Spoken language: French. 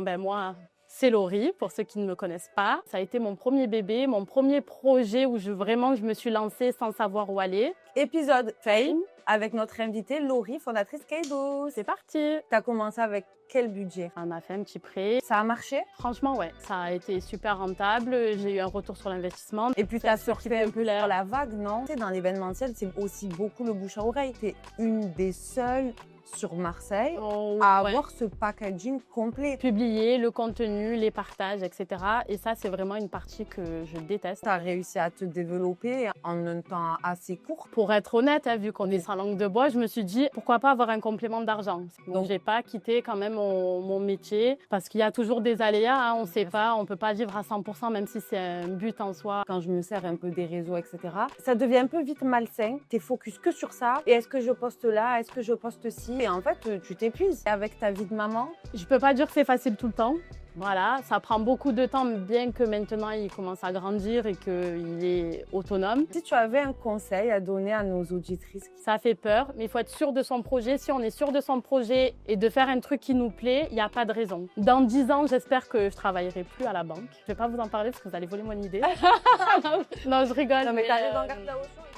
Moi, c'est Laurie, pour ceux qui ne me connaissent pas. Ça a été mon premier bébé, mon premier projet où je me suis lancée sans savoir où aller. Épisode fail avec notre invitée Laurie, fondatrice Kaido. C'est parti. Tu as commencé avec quel budget? On a fait un petit prêt. Ça a marché? Franchement, ouais, ça a été super rentable. J'ai eu un retour sur l'investissement. Et puis, tu as surfé un peu populaire. la vague, non? Tu sais, dans l'événementiel, c'est aussi beaucoup le bouche à oreille. Tu es une des seules sur Marseille à avoir ce packaging complet. Publier le contenu, les partages, etc. Et ça, c'est vraiment une partie que je déteste. Tu as réussi à te développer en un temps assez court. Pour être honnête, vu qu'on est sans langue de bois, je me suis dit, pourquoi pas avoir un complément d'argent? Donc, j'ai pas quitté quand même mon métier parce qu'il y a toujours des aléas, on ne sait pas, on peut pas vivre à 100%, même si c'est un but en soi. Quand je me sers un peu des réseaux, etc., ça devient un peu vite malsain. Tu es focus que sur ça. Et est-ce que je poste là? Est-ce que je poste ci? Et en fait, tu t'épuises. Avec ta vie de maman, je peux pas dire que c'est facile tout le temps. Voilà, ça prend beaucoup de temps, bien que maintenant il commence à grandir et qu'il est autonome. Si tu avais un conseil à donner à nos auditrices, ça fait peur, mais il faut être sûr de son projet. Si on est sûr de son projet et de faire un truc qui nous plaît, il n'y a pas de raison. Dans 10 ans, j'espère que je travaillerai plus à la banque. Je vais pas vous en parler parce que vous allez voler mon idée. Non, je rigole. Non, mais t'arrives dans le garde-là au chaud.